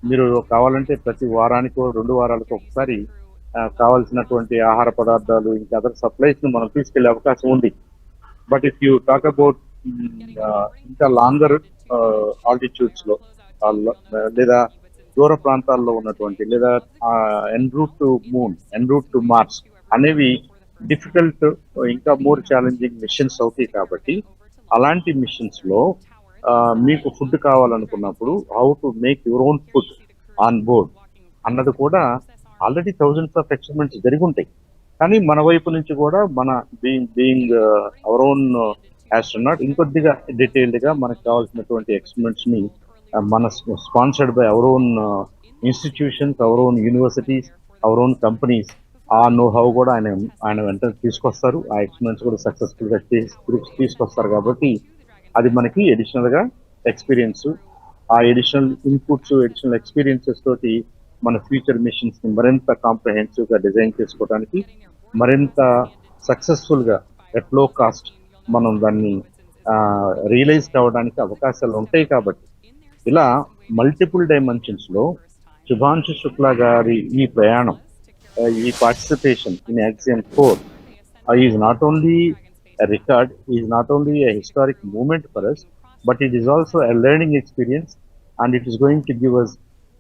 మీరు కావాలంటే ప్రతి వారానికో 2 వారాలకు ఒకసారి కావాల్సినటువంటి ఆహార పదార్థాలు, ఇంకా అదర్ సప్లైస్ ను మనం తీసుకెళ్లే అవకాశం ఉంది. But if you talk about ఇంకా లాంగర్ ఆల్టిట్యూడ్స్ లో, లేదా దూర ప్రాంతాల్లో ఉన్నటువంటి, లేదా en route to moon, en route to Mars అనేవి డిఫికల్ట్, ఇంకా మోర్ ఛాలెంజింగ్ మిషన్స్ అవుతాయి. కాబట్టి అలాంటి మిషన్స్ లో మీకు ఫుడ్ కావాలనుకున్నప్పుడు how to make your own food on board అన్నది కూడా ఆల్రెడీ థౌజండ్స్ ఆఫ్ ఎక్స్పెరిమెంట్స్ జరిగి ఉంటాయి. కానీ మన వైపు నుంచి కూడా మన బీయింగ్ అవర్ ఓన్ ఆస్ట్రోనాట్ ఇంకొద్దిగా డీటెయిల్డ్ గా మనకు కావాల్సినటువంటి ఎక్స్పెరిమెంట్స్ ని మన sponsored by our own institutions, our own universities, our own companies, ఆ నోహౌ కూడా ఆయన వెంటనే తీసుకొస్తారు. ఆ ఎక్స్పెరిమెంట్స్ కూడా సక్సెస్ఫుల్ గా గ్రూప్స్ తీసుకొస్తారు. కాబట్టి అది మనకి అడిషనల్ గా ఎక్స్పీరియన్స్, ఆ అడిషనల్ ఇన్పుట్స్, అడిషనల్ ఎక్స్పీరియన్సెస్ తోటి మన ఫ్యూచర్ మిషన్స్ ని మరింత కాంప్రహెన్సివ్ గా డిజైన్ చేసుకోవడానికి, మరింత సక్సెస్ఫుల్ గా ఎట్ లో కాస్ట్ మనం దాన్ని రియలైజ్ కావడానికి అవకాశాలు ఉంటాయి. కాబట్టి ఇలా మల్టిపుల్ డైమెన్షన్స్ లో శుభాంశు శుక్లా గారి ఈ ప్రయాణం, ఈ participation in Axiom 4 is not only a record, is not only a historic moment for us, but it is also a learning experience, and it is going to give us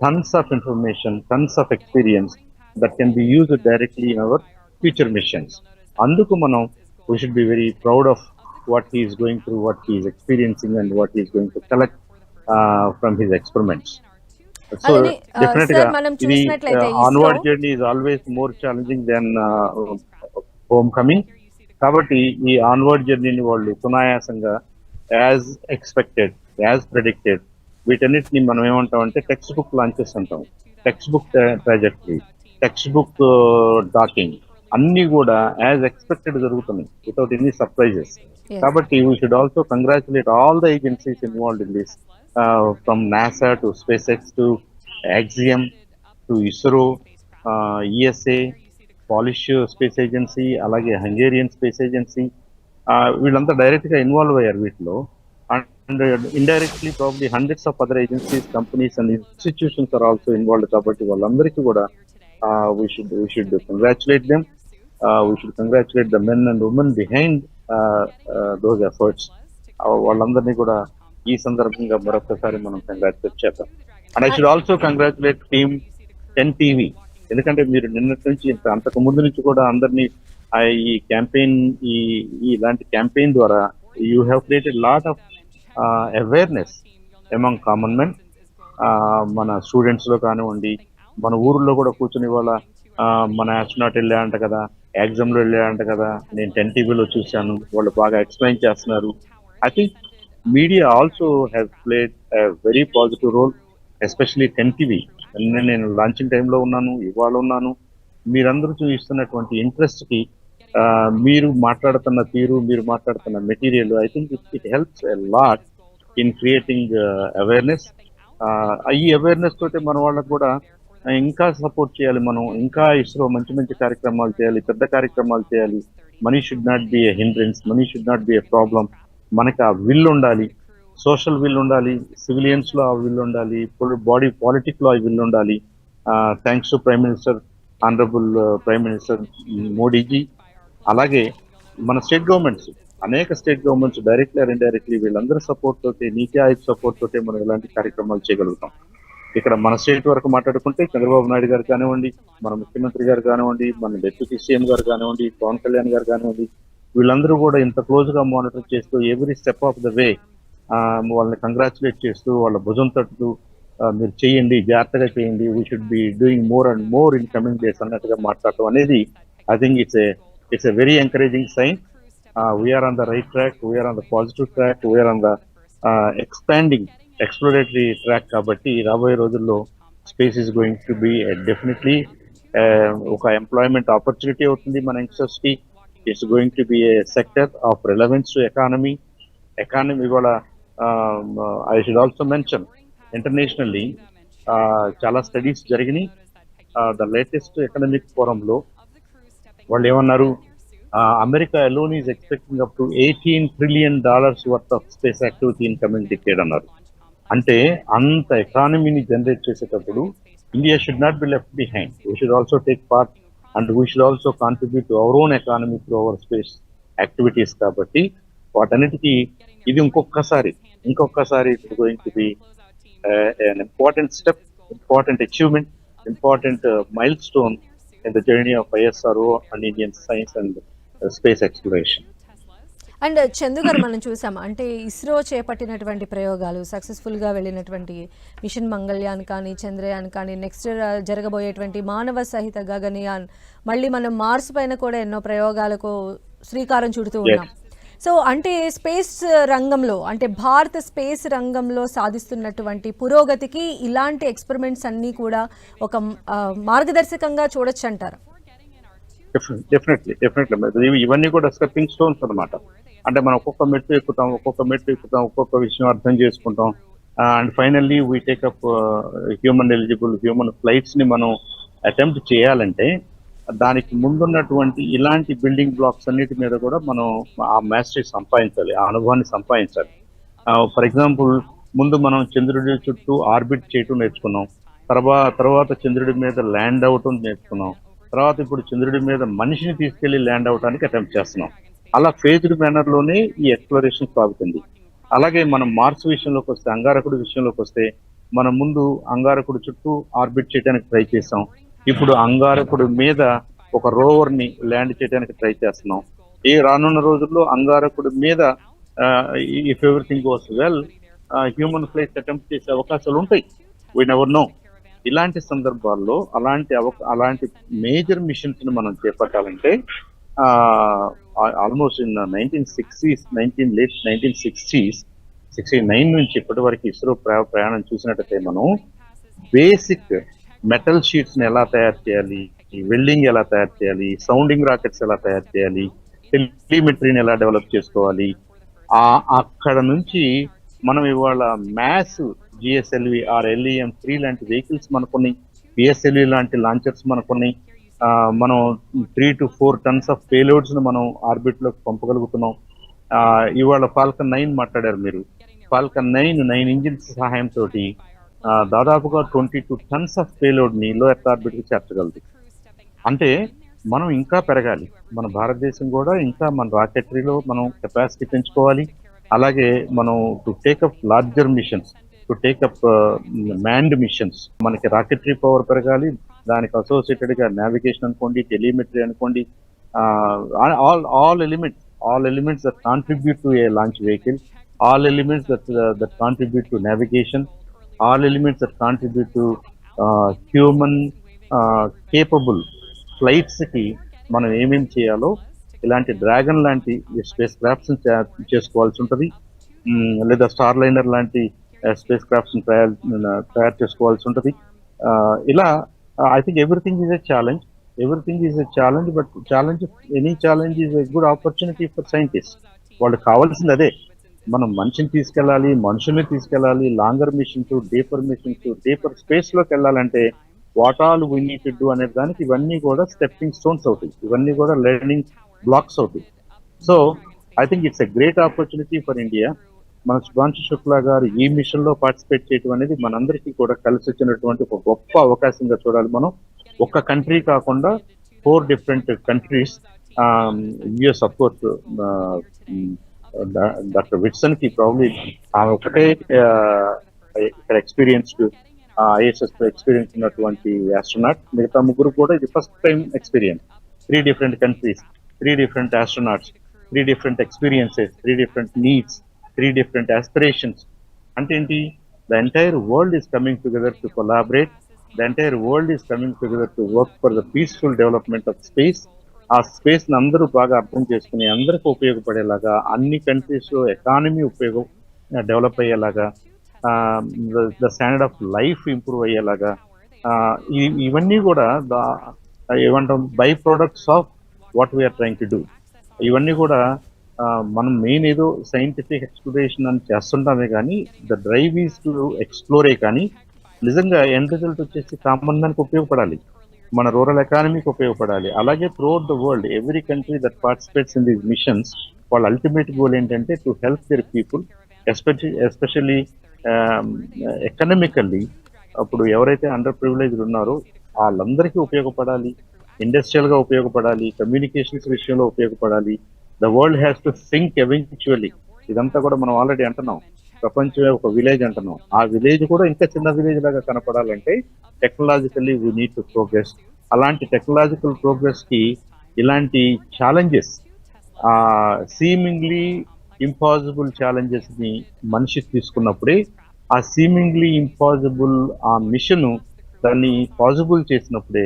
tons of information, tons of experience that can be used directly in our future missions. Anduku manam we should be very proud of what he is going through, what he is experiencing, and what he is going to collect from his experiments. So అదని, definitely సార్, మనం చూసినట్లయితే onward journey is always more challenging than homecoming. కాబట్టి ఈ ఆన్వర్డ్ జర్నీని వాళ్ళు సునాయాసంగా యాజ్ ఎక్స్పెక్టెడ్, యాజ్ ప్రెడిక్టెడ్, వీటన్నిటిని మనం ఏమంటామంటే టెక్స్ట్ బుక్ లాంచెస్ అంటాం. Textbook trajectory, textbook docking అన్ని కూడా యాజ్ ఎక్స్పెక్టెడ్ జరుగుతున్నాయి, వితౌట్ ఎనీ సర్ప్రైజెస్. కాబట్టి we should also congratulate all the agencies involved in this, from NASA to SpaceX to Axiom to ISRO, ESA, Polish space agency, అలాగే హంగేరియన్ స్పేస్ ఏజెన్సీ, వీళ్ళంతా డైరెక్ట్ గా ఇన్వాల్వ్ అయ్యారు వీటిలో. And indirectly probably hundreds of other agencies, companies and institutions are also involved. కాబట్టి వాళ్ళందరికీ కూడా we should congratulate them. We should congratulate the men and women behind those efforts. వాళ్ళందరినీ కూడా ఈ సందర్భంగా మరొకసారి మనం కంగ్రాచులేట్ చేద్దాం. And I should also congratulate team 10TV, ఎందుకంటే మీరు నిన్నటి నుంచి అంతకు ముందు నుంచి కూడా అందరినీ ఈ క్యాంపెయిన్, ఇలాంటి క్యాంపెయిన్ ద్వారా you have created lot of awareness among common men. మన స్టూడెంట్స్ లో కానివ్వండి, మన ఊర్లో కూడా కూర్చుని వాళ్ళ మన ఆస్ట్రోనాట్ వెళ్ళాయంట కదా, Axiom లో వెళ్ళాయంట కదా, నేను 10TVలో చూశాను, వాళ్ళు బాగా ఎక్స్ప్లెయిన్ చేస్తున్నారు. I think media also has played a very positive role, especially 10TV. నేను లాంచింగ్ టైంలో ఉన్నాను, ఇవాళ ఉన్నాను. మీరందరూ చూపిస్తున్నటువంటి ఇంట్రెస్ట్ కి, మీరు మాట్లాడుతున్న తీరు, మీరు మాట్లాడుతున్న material, I think it helps a lot in creating awareness. ఈ అవేర్నెస్ తోటి మన వాళ్ళకు కూడా ఇంకా సపోర్ట్ చేయాలి, మనం ఇంకా ISRO మంచి మంచి కార్యక్రమాలు చేయాలి, పెద్ద కార్యక్రమాలు చేయాలి. Money should not be a hindrance, money should not be a problem. మనకి ఆ విల్ ఉండాలి, సోషల్ విల్ ఉండాలి, సివిలియన్స్ లో ఆ విల్ ఉండాలి, బాడీ పాలిటిక్ లో ఆ విల్ ఉండాలి. Thanks to prime minister, honourable prime minister Modiji. అలాగే మన స్టేట్ గవర్నమెంట్స్, అనేక state governments directly or indirectly వీళ్ళందరి సపోర్ట్ తోటి, నీతి ఆయోగ్ సపోర్ట్ తోటి మనం ఇలాంటి కార్యక్రమాలు చేయగలుగుతాం. ఇక్కడ మన స్టేట్ వరకు మాట్లాడుకుంటే చంద్రబాబు నాయుడు గారు కానివ్వండి, మన ముఖ్యమంత్రి గారు కానివ్వండి, మన డిప్యూటీ సీఎం గారు కానివ్వండి, పవన్ కళ్యాణ్ గారు కానివ్వండి, వీళ్ళందరూ కూడా ఇంత క్లోజ్ గా మానిటర్ చేస్తూ every step of the way వాళ్ళని కంగ్రాచులేట్ చేస్తూ, వాళ్ళ భుజం తట్టుతూ మీరు చేయండి, జాగ్రత్తగా చేయండి, we should be doing more and more in coming days అన్నట్టుగా మాట్లాడటం అనేది I think it's a very encouraging sign. We're on the right track, we're on the positive track, we're on the expanding exploratory track. కాబట్టి రాబోయే రోజుల్లో space is going to be definitely ఒక ఎంప్లాయ్మెంట్ ఆపర్చునిటీ అవుతుంది మన యంగ్స్టర్స్ కి. It's going to be a sector of relevance to economy కూడా. I should also mention internationally చాలా స్టడీస్ జరిగినాయి. ద లేటెస్ట్ ఎకనామిక్ ఫోరంలో వాళ్ళు ఏమన్నారు, America alone is expecting up to $18 trillion worth of space activity in coming decade అన్నారు. అంటే అంత ఎకానమీని జనరేట్ చేసేటప్పుడు India should not be left behind. We should also take part and we should also contribute to our own economy through our space activities. కాబట్టి వాటన్నిటికీ ఇది ఇంకొకసారి it's going to B an important step, important achievement, important milestone in the journey of ISRO and Indian science and space exploration. And Chandu గారు మనం చూసాం అంటే ఇస్రో చేపట్టినటువంటి ప్రయోగాలు సక్సెస్ఫుల్గా వెళ్ళినటువంటి మిషన్ మంగళయాన్ కానీ చంద్రయాన్ కానీ నెక్స్ట్ జరగబోయేటువంటి మానవ సహిత గగనయాన్ మళ్ళీ మనం మార్స్ పైన కూడా ఎన్నో ప్రయోగాలకు శ్రీకారం చుడుతూ ఉన్నాం. సో అంటే స్పేస్ రంగంలో అంటే భారత స్పేస్ రంగంలో సాధిస్తున్నటువంటి పురోగతికి ఇలాంటి ఎక్స్పెరిమెంట్స్ అన్నీ కూడా ఒక మార్గదర్శకంగా చూడొచ్చు అంటారు. డెఫినెట్లీ ఇవన్నీ కూడా స్టెప్పింగ్ స్టోన్స్ అనమాట. అంటే మనం ఒక్కొక్క మెట్టు ఎక్కుతాం, ఒక్కొక్క విషయం అర్థం చేసుకుంటాం. And finally we take up human eligible human flights ని మనం అటెంప్ట్ చేయాలంటే దానికి ముందున్నటువంటి ఇలాంటి బిల్డింగ్ బ్లాక్స్ అన్నిటి మీద కూడా మనం ఆ మాస్టరీ సంపాదించాలి, ఆ అనుభవాన్ని సంపాదించాలి. ఫర్ ఎగ్జాంపుల్ ముందు మనం చంద్రుడి చుట్టూ ఆర్బిట్ చేయటం నేర్చుకున్నాం, తర్వాత చంద్రుడి మీద ల్యాండ్ అవటం నేర్చుకున్నాం, తర్వాత ఇప్పుడు చంద్రుడి మీద మనిషిని తీసుకెళ్లి ల్యాండ్ అవడానికి అటెంప్ట్ చేస్తున్నాం. అలా ఫేజ్డ్ మేనర్ లోనే ఈ ఎక్స్ప్లోరేషన్ సాగుతుంది. అలాగే మనం మార్స్ విషయంలోకి వస్తే, అంగారకుడి విషయంలోకి వస్తే, మనం ముందు అంగారకుడి చుట్టూ ఆర్బిట్ చేయడానికి ట్రై చేసాం. ఇప్పుడు అంగారకుడి మీద ఒక రోవర్ ని ల్యాండ్ చేయడానికి ట్రై చేస్తున్నాం. ఈ రానున్న రోజుల్లో అంగారకుడి మీద if everything goes well human flights attempt చేసే అవకాశాలు ఉంటాయి. We never know. ఇలాంటి సందర్భాల్లో అలాంటి మేజర్ మిషన్స్ ని మనం చేపట్టాలంటే ఆల్మోస్ట్ ఇన్ 1969 నుంచి ఇప్పటి వరకు ఇస్రో ప్రయాణం చూసినట్టయితే మనం బేసిక్ మెటల్ షీట్స్ ని ఎలా తయారు చేయాలి, వెల్డింగ్ ఎలా తయారు చేయాలి, సౌండింగ్ రాకెట్స్ ఎలా తయారు చేయాలి, టెలిమెట్రీని ఎలా డెవలప్ చేసుకోవాలి, అక్కడ నుంచి మనం ఇవాళ మ్యాథ్స్ జిఎస్ఎల్వి ఆర్ LEM-3 లాంటి వెహికల్స్ మనకున్నాయి, పిఎస్ఎల్వి లాంటి లాంచర్స్ మనకున్నాయి. మనం 3 to 4 tons ఆఫ్ పేలోడ్స్ ను మనం ఆర్బిట్ లోకి పంపగలుగుతున్నాం. ఇవాళ ఫాల్కన్ 9 మాట్లాడారు మీరు. ఫాల్కన్ 9 ఇంజిన్స్ సహాయంతో దాదాపుగా 22 tons ఆఫ్ పేలోడ్ ని లో ఎర్త్ ఆర్బిట్ కి చేర్చగలదు. అంటే మనం ఇంకా పెరగాలి, మన భారతదేశం కూడా ఇంకా మన రాకెటరీలో మనం కెపాసిటీ పెంచుకోవాలి. అలాగే మనం to take up larger machines, to take up manned machines, మనకి రాకెటరీ పవర్ పెరగాలి. దానికి అసోసియేటెడ్ గా నావిగేషన్ అనుకోండి, టెలిమెట్రీ అనుకోండి, all elements that contribute to a launch vehicle, all elements that contribute to navigation, all elements that contribute to human capable flights కి మనం ఏమేమి చేయాలో ఇలాంటి డ్రాగన్ లాంటి స్పేస్ క్రాఫ్ట్స్ చేసుకోవాల్సి ఉంటుంది, లేదా స్టార్ లైనర్ లాంటి స్పేస్ క్రాఫ్ట్స్ తయారు చేసుకోవాల్సి ఉంటుంది. ఇలా I think everything is a challenge, but any challenge is a good opportunity for scientist. వాళ్ళు కావాల్సింది అదే, మనం మనిషిని తీసుకెళ్ళాలి, మనుషుల్ని తీసుకెళ్ళాలి, లాంగర్ మిషన్స్, డీపర్ స్పేస్ లోకి వెళ్ళాలంటే what all we need to do అనే దానికి ఇవన్నీ కూడా స్టెప్పింగ్ స్టోన్స్ అవుతాయి, ఇవన్నీ కూడా లెర్నింగ్ బ్లాక్స్ అవుతాయి. So I think it's a great opportunity for India. మన శుభాంశు శుక్లా గారు ఈ మిషన్ లో పార్టిసిపేట్ చేయడం అనేది మనందరికీ కూడా కలిసి వచ్చినటువంటి ఒక గొప్ప అవకాశంగా చూడాలి. మనం ఒక్క కంట్రీ కాకుండా 4 different countries, US of course, doctor Whitson కి ప్రాబ్లీ ఆమె ఒకటే ఇక్కడ ఎక్స్పీరియన్స్డ్ ISS లో ఎక్స్పీరియన్స్ ఉన్నటువంటి ఆస్ట్రోనాట్. మిగతా ముగ్గురు కూడా ఇది first time experience. 3 different countries, 3 different astronauts, 3 different experiences, 3 different needs, 3 different aspirations. అంటే ఏంటి? The entire world is coming together to collaborate. The entire world is coming together to work for the peaceful development of space. ఆ స్పేస్ ని అందరూ బాగా అర్థం చేసుకుని అందరికీ ఉపయోగపడేలాగా, అన్ని కంట్రీస్ లో ఎకానమీ డెవలప్ అయ్యేలాగా, the standard of life improve అయ్యేలాగా, ఇవన్నీ కూడా ఏమంటాం byproducts of what we are trying to do. ఇవన్నీ కూడా మనం మెయిన్ ఏదో సైంటిఫిక్ ఎక్స్ప్లోరేషన్ అని చేస్తుంటామే కానీ the drive is to explore, కానీ నిజంగా ఎండ్ రిజల్ట్ వచ్చేసి కామన్ మ్యాన్కి ఉపయోగపడాలి, మన రూరల్ ఎకానమీకి ఉపయోగపడాలి. అలాగే throughout the world every country that participates in these missions వాళ్ళ అల్టిమేట్ గోల్ ఏంటంటే to help their people, especially economically. అప్పుడు ఎవరైతే అండర్ ప్రివిలేజ్డ్ ఉన్నారో వాళ్ళందరికీ ఉపయోగపడాలి, ఇండస్ట్రియల్ గా ఉపయోగపడాలి, కమ్యూనికేషన్స్ విషయంలో ఉపయోగపడాలి. The world has to think eventually. ఇదంతా కూడా మనం ఆల్రెడీ అంటున్నాం, ప్రపంచమే ఒక విలేజ్ అంటున్నాం. ఆ విలేజ్ కూడా ఇంకా చిన్న విలేజ్ లాగా కనపడాలంటే technologically we need to progress. అలాంటి టెక్నాలజికల్ ప్రోగ్రెస్ కి ఇలాంటి ఛాలెంజెస్ సీమింగ్లీ ఇంపాసిబుల్ ఛాలెంజెస్ ని మనిషి తీసుకున్నప్పుడే ఆ సీమింగ్లీ ఇంపాసిబుల్ ఆ మిషన్ దాన్ని పాసిబుల్ చేసినప్పుడే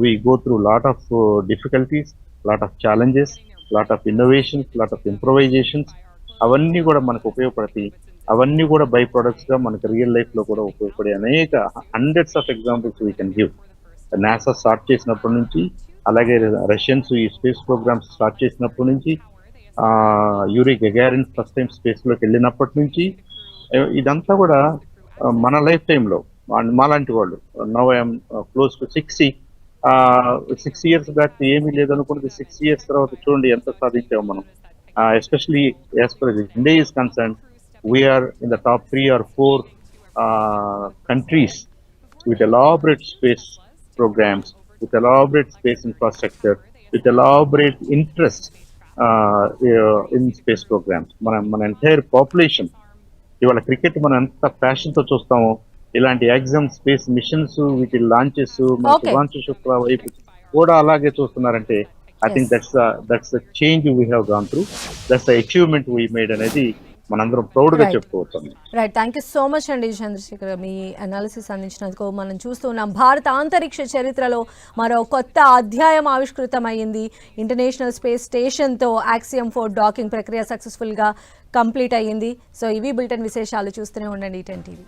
we go through lot of difficulties, lot of challenges, lot of innovations, lot of improvisations. అవన్నీ కూడా మనకు ఉపయోగపడతాయి. అవన్నీ కూడా బై ప్రొడక్ట్స్ గా మనకు రియల్ లైఫ్ లో కూడా ఉపయోగపడే అనేక hundreds of examples we can give. NASA start చేసినప్పటి నుంచి, అలాగే రష్యన్స్ ఈ స్పేస్ ప్రోగ్రామ్స్ స్టార్ట్ చేసినప్పటి నుంచి, Uri Gagarin first time space లోకి వెళ్ళినప్పటి నుంచి, ఇదంతా కూడా మన లైఫ్ టైంలో మాలాంటి వాళ్ళు now I'm close to 60. 6 years back ఏమీ లేదనుకున్నది 6 years తర్వాత చూడండి ఎంత సాధించాము మనం. Especially as far India is concern, we are in the top 3 or 4 countries with elaborate space programs, with elaborate space infrastructure, with elaborate interest in space programs. మన ఎంటైర్ పాపులేషన్ ఇవాళ క్రికెట్ మనం ఎంత ప్యాషన్ తో చూస్తామో, ఇలాంటి ఎగ్జామ్ స్పేస్ మిషన్స్ వీటి లాంచెస్ శుభాంశు శుక్ల వైపు కూడా అలాగే చూస్తున్నారంటే I think that's the change we have gone through, that's the achievement we made అనేది మనందరం ప్రౌడ్ గా చెప్పుకోవచ్చు. Right, thank you so much అండి చంద్రశేఖర్, మీ అనాలిసిస్ అందించినందుకు. మనం చూస్తున్నాం భారత అంతరిక్ష చరిత్రలో మరో కొత్త అధ్యాయం ఆవిష్కృతమైంది. ఇంటర్నేషనల్ స్పేస్ స్టేషన్తో యాక్సియం 4 డాకింగ్ ప్రక్రియ సక్సెస్ఫుల్గా కంప్లీట్ అయ్యింది. సో ఇవి బులెటిన్ విశేషాలు. చూస్తూనే ఉండండి 10 TV.